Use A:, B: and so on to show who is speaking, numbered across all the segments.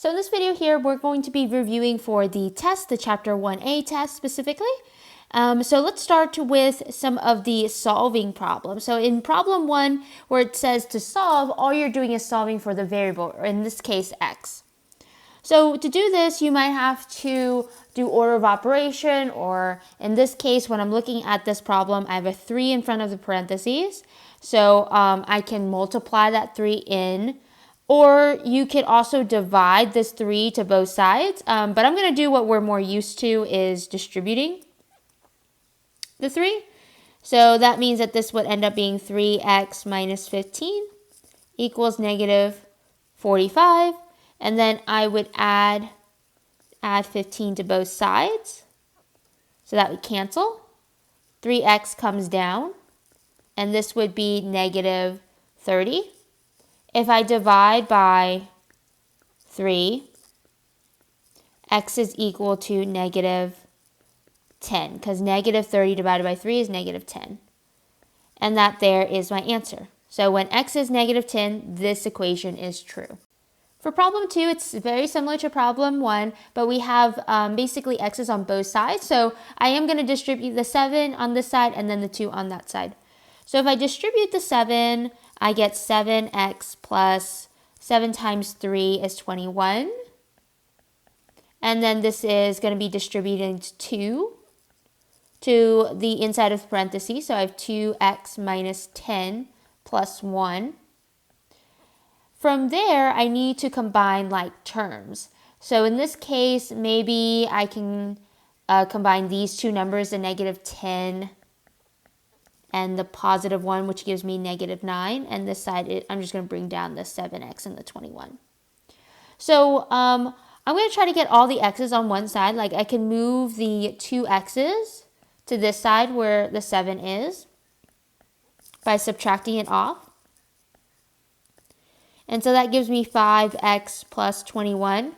A: So in this video here, we're going to be reviewing for the test, the Chapter 1A test specifically. So let's start with some of the solving problems. So in problem 1, where it says to solve, all you're doing is solving for the variable, or in this case, x. So to do this, you might have to do order of operation, or in this case, when I'm looking at this problem, I have a 3 in front of the parentheses. So I can multiply that 3 in. Or you could also divide this 3 to both sides. But I'm going to do what we're more used to is distributing the 3. So that means that this would end up being 3x minus 15 equals negative 45. And then I would add 15 to both sides. So that would cancel. 3x comes down. And this would be negative 30. If I divide by 3, x is equal to negative 10, because negative 30 divided by 3 is negative 10. And that there is my answer. So when x is negative 10, this equation is true. For problem 2, it's very similar to problem 1, but we have basically x's on both sides. So I am going to distribute the 7 on this side and then the 2 on that side. So if I distribute the 7, I get 7x plus 7 times 3 is 21. And then this is going to be distributed 2 to the inside of the parentheses. So I have 2x minus 10 plus 1. From there, I need to combine like terms. So in this case, maybe I can combine these two numbers, the negative 10 and the positive 1, which gives me negative 9. And this side, I'm just going to bring down the 7x and the 21. So I'm going to try to get all the x's on one side. Like I can move the 2 x's to this side where the 7 is by subtracting it off. And so that gives me 5x plus 21,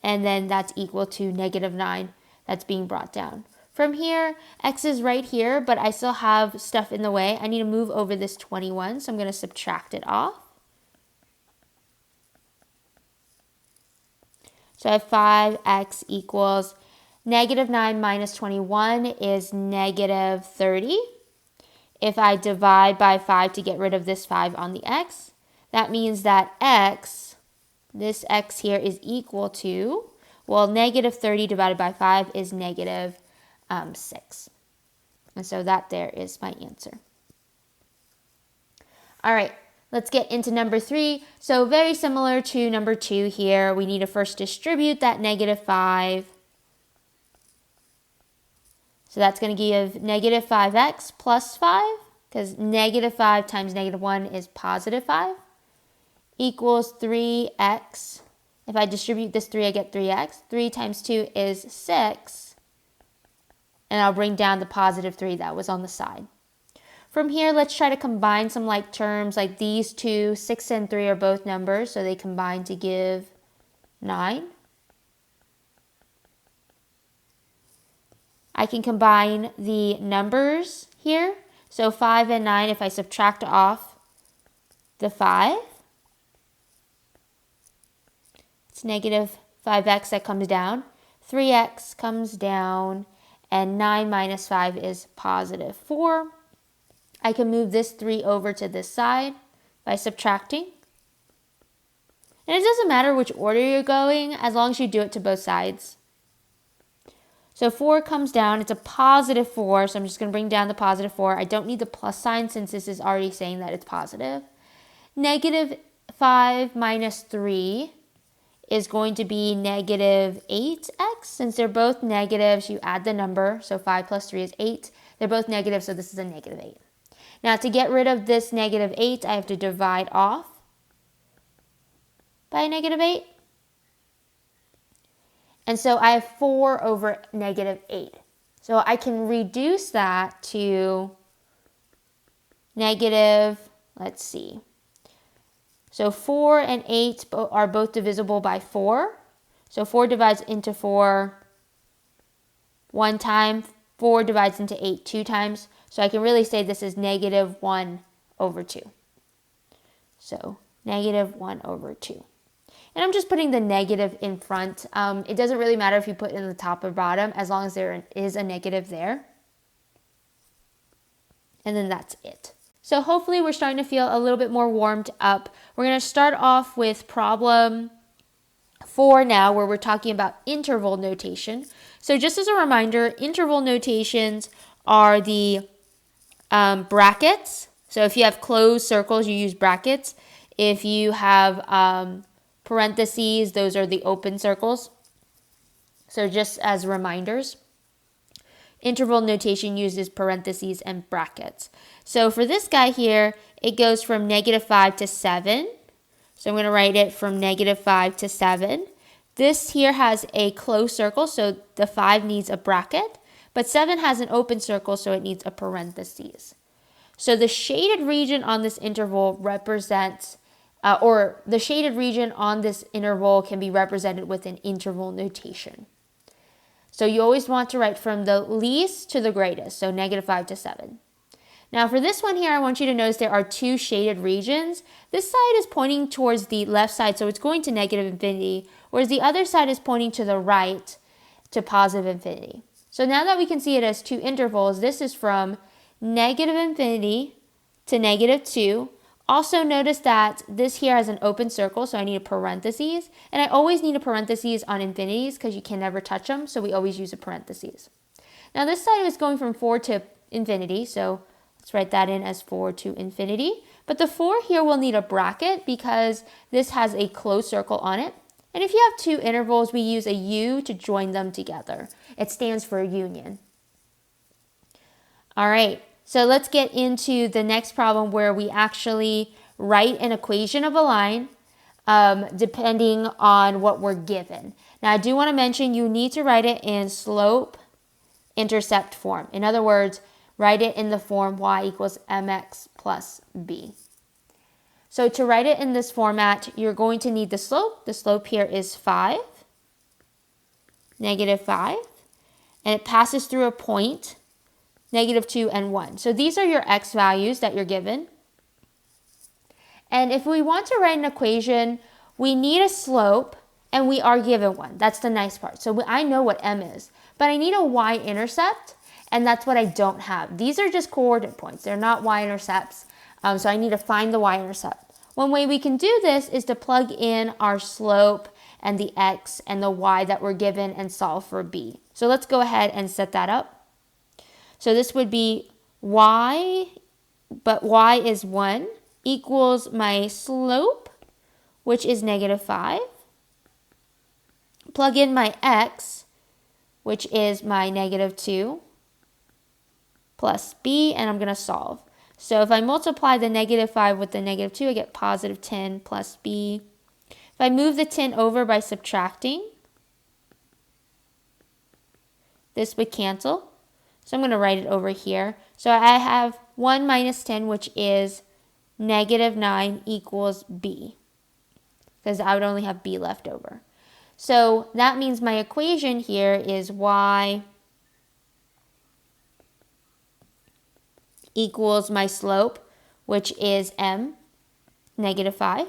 A: and then that's equal to negative 9 that's being brought down. From here, x is right here, but I still have stuff in the way. I need to move over this 21, so I'm going to subtract it off. So I have 5x equals negative 9 minus 21 is negative 30. If I divide by 5 to get rid of this 5 on the x, that means that x, this x here, is equal to, well, negative 30 divided by 5 is negative 6. And so that there is my answer. All right, let's get into number 3. So very similar to number 2 here, we need to first distribute that negative 5. So that's going to give negative 5x plus 5, because negative 5 times negative 1 is positive 5, equals 3x. If I distribute this 3, I get 3x. 3 times 2 is 6. And I'll bring down the positive 3 that was on the side. From here, let's try to combine some like terms, like these two, 6 and 3 are both numbers, so they combine to give 9. I can combine the numbers here. So 5 and 9, if I subtract off the 5, it's negative 5x that comes down. 3x comes down. And 9 minus 5 is positive 4. I can move this 3 over to this side by subtracting. And it doesn't matter which order you're going, as long as you do it to both sides. So 4 comes down. It's a positive 4, so I'm just going to bring down the positive 4. I don't need the plus sign since this is already saying that it's positive. Negative 5 minus 3 is going to be negative 8x. Since they're both negatives, you add the number. So 5 plus 3 is 8. They're both negative, so this is a negative 8. Now to get rid of this negative 8, I have to divide off by a negative 8. And so I have 4 over negative 8. So I can reduce that to negative, let's see. So 4 and 8 are both divisible by 4. So 4 divides into 4 one time. 4 divides into 8 two times. So I can really say this is negative 1 over 2. So negative 1 over 2. And I'm just putting the negative in front. It doesn't really matter if you put in the top or bottom as long as there is a negative there. And then that's it. So hopefully we're starting to feel a little bit more warmed up. We're going to start off with problem 4 now, where we're talking about interval notation. So just as a reminder, interval notations are the brackets. So if you have closed circles, you use brackets. If you have parentheses, those are the open circles. So just as reminders, interval notation uses parentheses and brackets. So for this guy here, it goes from -5 to 7. So I'm going to write it from -5 to 7. This here has a closed circle, so the 5 needs a bracket. But 7 has an open circle, so it needs a parentheses. So the shaded region on this interval represents, or the shaded region on this interval can be represented with an interval notation. So you always want to write from the least to the greatest, so -5 to 7. Now for this one here, I want you to notice there are 2 shaded regions. This side is pointing towards the left side, so it's going to negative infinity, whereas the other side is pointing to the right to positive infinity. So now that we can see it as 2 intervals, this is from negative infinity to -2. Also notice that this here has an open circle, so I need a parentheses. And I always need a parentheses on infinities because you can never touch them, so we always use a parentheses. Now this side is going from 4 to infinity, so let's write that in as 4 to infinity. But the 4 here will need a bracket because this has a closed circle on it. And if you have 2 intervals, we use a U to join them together. It stands for union. All right, so let's get into the next problem where we actually write an equation of a line depending on what we're given. Now, I do want to mention you need to write it in slope-intercept form. In other words, write it in the form y equals mx plus b. So to write it in this format, you're going to need the slope. The slope here is 5, -5, and it passes through a point, -2 and 1. So these are your x values that you're given. And if we want to write an equation, we need a slope, and we are given one. That's the nice part. So I know what m is, but I need a y-intercept, and that's what I don't have. These are just coordinate points. They're not y-intercepts, so I need to find the y-intercept. One way we can do this is to plug in our slope and the x and the y that we're given and solve for b. So let's go ahead and set that up. So this would be y, but y is 1, equals my slope, which is -5. Plug in my x, which is my -2, plus b, and I'm going to solve. So if I multiply the -5 with the -2, I get positive 10 plus b. If I move the 10 over by subtracting, this would cancel. So I'm going to write it over here. So I have 1 minus 10, which is -9 equals b, because I would only have b left over. So that means my equation here is y equals my slope, which is m, -5,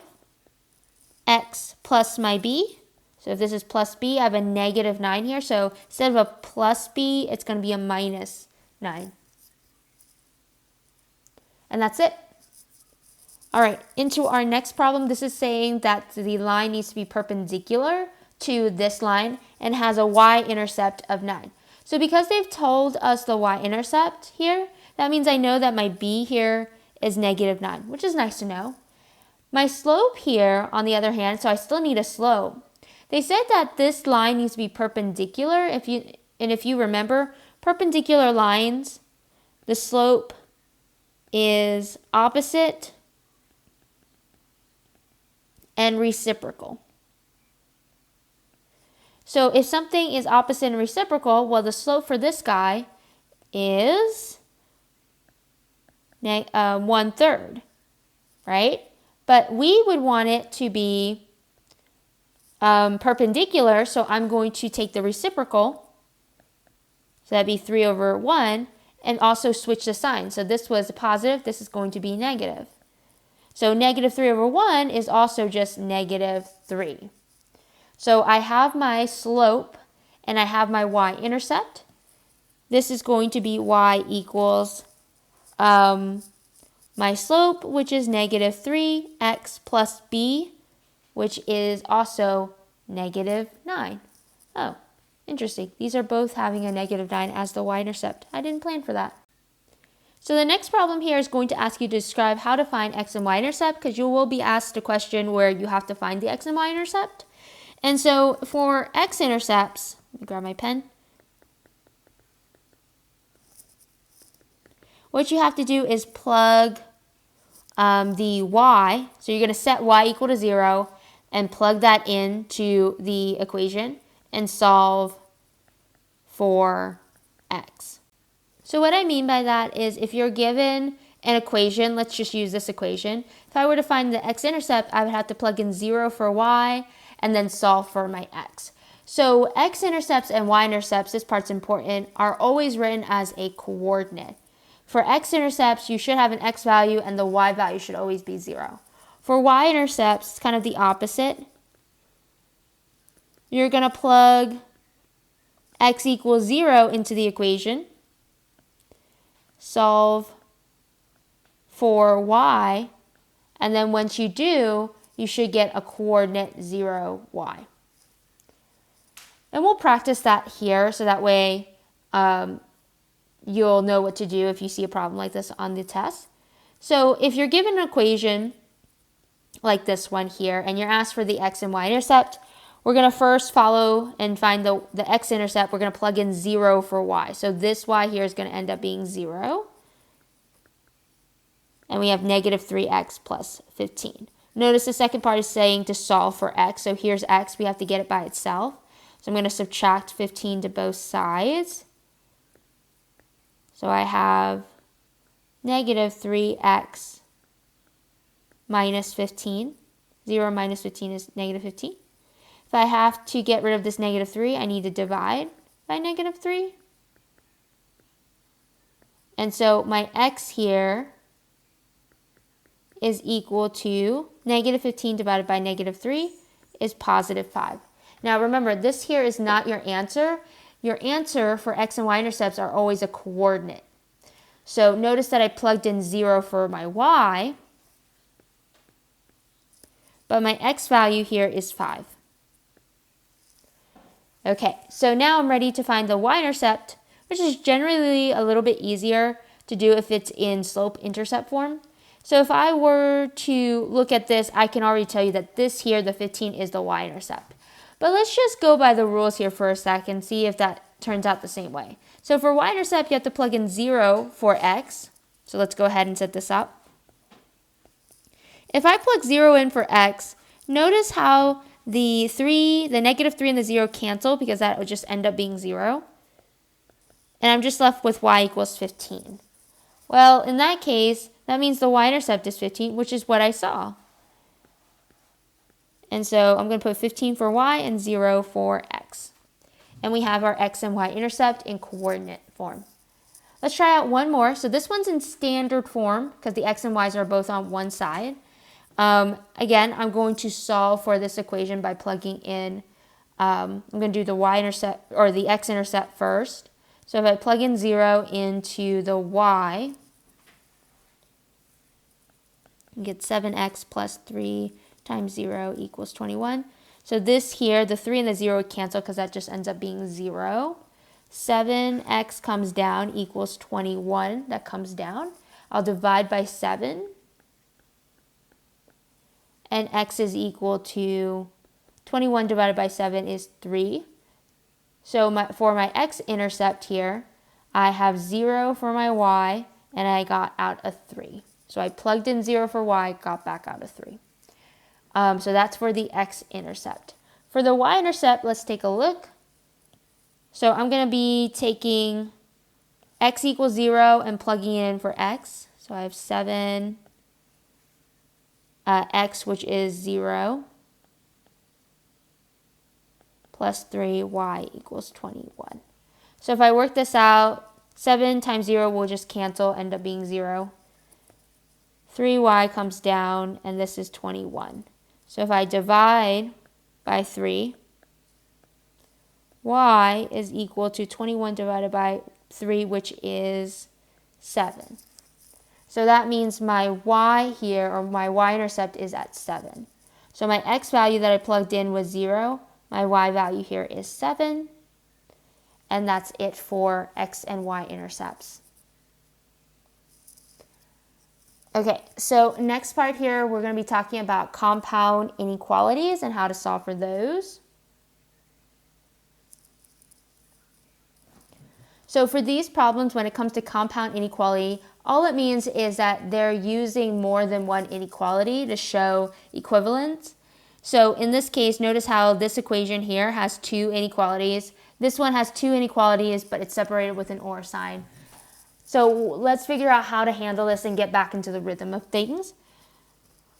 A: x plus my b. So if this is plus b, I have a -9 here. So instead of a plus b, it's going to be a -9. And that's it. All right, into our next problem. This is saying that the line needs to be perpendicular to this line and has a y-intercept of 9. So because they've told us the y-intercept here, that means I know that my b here is -9, which is nice to know. My slope here, on the other hand, so I still need a slope. They said that this line needs to be perpendicular. If you remember, perpendicular lines, the slope is opposite and reciprocal. So if something is opposite and reciprocal, well, the slope for this guy is 1/3, right? But we would want it to be perpendicular, so I'm going to take the reciprocal, so that'd be 3/1, and also switch the sign. So this was positive, this is going to be negative. So -3/1 is also just -3. So I have my slope and I have my y-intercept. This is going to be y equals my slope, which is negative 3x plus b, which is also negative 9. Oh, interesting. These are both having a negative 9 as the y-intercept. I didn't plan for that. So the next problem here is going to ask you to describe how to find x and y-intercept, because you will be asked a question where you have to find the x and y-intercept. And so for x-intercepts, let me grab my pen. What you have to do is plug the y. So you're going to set y equal to 0 and plug that into the equation and solve for x. So what I mean by that is if you're given an equation, let's just use this equation. If I were to find the x-intercept, I would have to plug in 0 for y and then solve for my x. So x-intercepts and y-intercepts, this part's important, are always written as a coordinate. For x-intercepts, you should have an x value and the y value should always be 0. For y-intercepts, it's kind of the opposite. You're going to plug x equals 0 into the equation, solve for y, and then once you do, you should get a coordinate 0, y. And we'll practice that here so that way you'll know what to do if you see a problem like this on the test. So if you're given an equation like this one here and you're asked for the x and y-intercept, we're going to first follow and find the x-intercept. We're going to plug in 0 for y. So this y here is going to end up being 0. And we have negative 3x plus 15. Notice the second part is saying to solve for x. So here's x. We have to get it by itself. So I'm going to subtract 15 to both sides. So I have negative 3x minus 15. 0 minus 15 is negative 15. If I have to get rid of this negative 3, I need to divide by negative 3. And so my x here is equal to negative 15 divided by negative 3 is positive 5. Now remember, this here is not your answer. Your answer for x and y-intercepts are always a coordinate. So notice that I plugged in 0 for my y, but my x value here is 5. Okay, so now I'm ready to find the y-intercept, which is generally a little bit easier to do if it's in slope-intercept form. So if I were to look at this, I can already tell you that this here, the 15, is the y-intercept. But let's just go by the rules here for a second and see if that turns out the same way. So for y-intercept, you have to plug in 0 for x. So let's go ahead and set this up. If I plug 0 in for x, notice how the negative 3 and the 0 cancel because that would just end up being 0. And I'm just left with y equals 15. Well, in that case, that means the y-intercept is 15, which is what I saw. And so I'm going to put 15 for y and 0 for x. And we have our x and y-intercept in coordinate form. Let's try out one more. So this one's in standard form because the x and y's are both on one side. Again, I'm going to solve for this equation by plugging in, I'm going to do the y-intercept or the x-intercept first. So if I plug in 0 into the y, I get 7x plus 3 times 0 equals 21. So this here, the 3 and the 0 cancel because that just ends up being 0. 7x comes down equals 21. That comes down. I'll divide by 7. And x is equal to 21 divided by 7 is 3. So for my x-intercept here, I have 0 for my y, and I got out a 3. So I plugged in 0 for y, got back out a 3. So that's for the x-intercept. For the y-intercept, let's take a look. So I'm going to be taking x equals 0 and plugging it in for x. So I have 7 x, which is 0, plus 3, y equals 21. So if I work this out, 7 times 0 will just cancel, end up being 0. 3y comes down, and this is 21. So if I divide by 3, y is equal to 21 divided by 3, which is 7. So that means my y here, or my y-intercept, is at 7. So my x value that I plugged in was 0. My y value here is 7. And that's it for x and y intercepts. Okay, so next part here, we're going to be talking about compound inequalities and how to solve for those. So for these problems, when it comes to compound inequality, all it means is that they're using more than one inequality to show equivalence. So in this case, notice how this equation here has two inequalities. This one has two inequalities, but it's separated with an or sign. So let's figure out how to handle this and get back into the rhythm of things.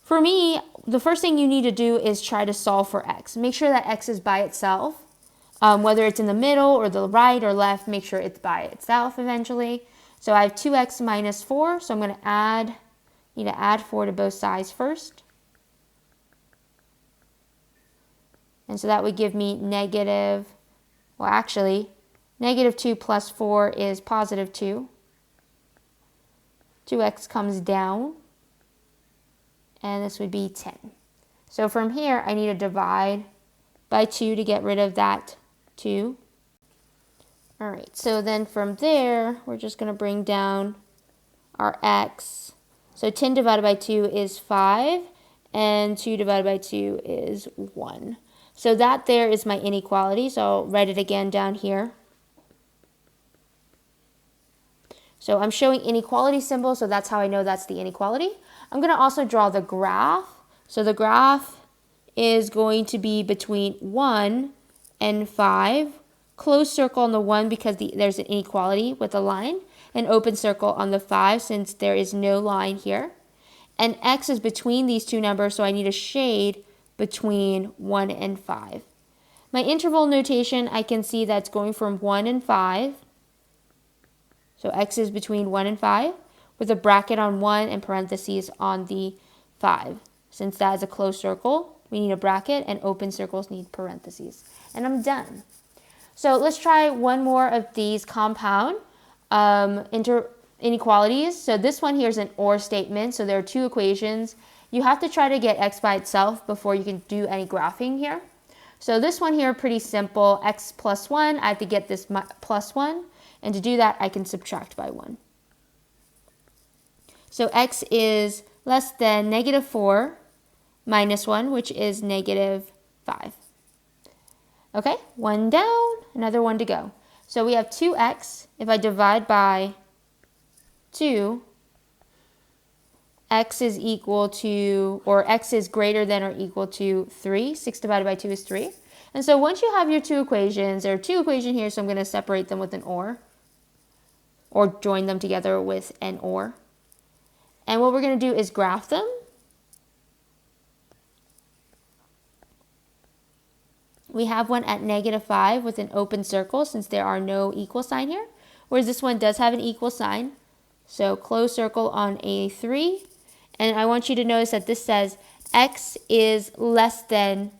A: For me, the first thing you need to do is try to solve for x. Make sure that x is by itself. Whether it's in the middle or the right or left, make sure it's by itself eventually. So I have 2x minus 4, so I'm going to need to add 4 to both sides first. And so that would give me negative 2 plus 4 is positive 2. 2x comes down, and this would be 10. So from here, I need to divide by 2 to get rid of that 2. All right, so then from there, we're just going to bring down our x. So 10 divided by 2 is 5, and 2 divided by 2 is 1. So that there is my inequality, so I'll write it again down here. So I'm showing inequality symbol, so that's how I know that's the inequality. I'm going to also draw the graph. So the graph is going to be between 1 and 5. Closed circle on the 1 because there's an inequality with a line. An open circle on the 5 since there is no line here. And x is between these two numbers, so I need a shade between 1 and 5. My interval notation, I can see that's going from 1 and 5. So x is between 1 and 5 with a bracket on 1 and parentheses on the 5. Since that is a closed circle, we need a bracket, and open circles need parentheses. And I'm done. So let's try one more of these compound inequalities. So this one here is an or statement. So there are two equations. You have to try to get x by itself before you can do any graphing here. So this one here, pretty simple. X plus 1, I have to get this plus 1. And to do that, I can subtract by 1. So x is less than negative 4 minus 1, which is negative 5. Okay, one down, another one to go. So we have 2x. If I divide by 2, x is equal to, or x is greater than or equal to 3. 6 divided by 2 is 3. And so once you have your two equations, there are two equations here, so I'm going to separate them with an or join them together with an or. And what we're going to do is graph them. We have one at negative 5 with an open circle since there are no equal sign here, whereas this one does have an equal sign. So closed circle on A3. And I want you to notice that this says x is less than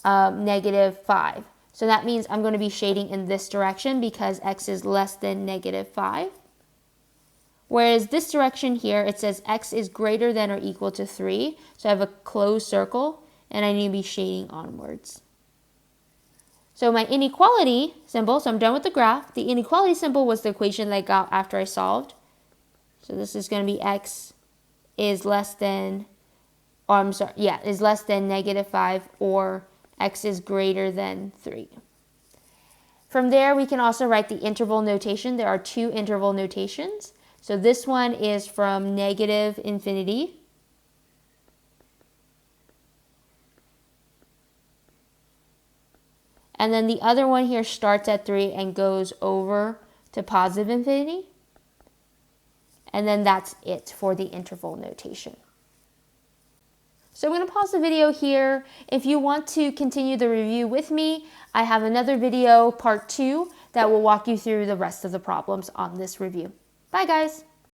A: negative 5. So that means I'm going to be shading in this direction because x is less than negative 5. Whereas this direction here, it says x is greater than or equal to 3. So I have a closed circle, and I need to be shading onwards. So my inequality symbol, so I'm done with the graph. The inequality symbol was the equation that I got after I solved. So this is going to be x is less than, is less than negative 5, or x is greater than 3. From there, we can also write the interval notation. There are two interval notations. So this one is from negative infinity and then the other one here starts at 3 and goes over to positive infinity. And then that's it for the interval notation. So I'm going to pause the video here. If you want to continue the review with me, I have another video, part 2, that will walk you through the rest of the problems on this review. Bye, guys.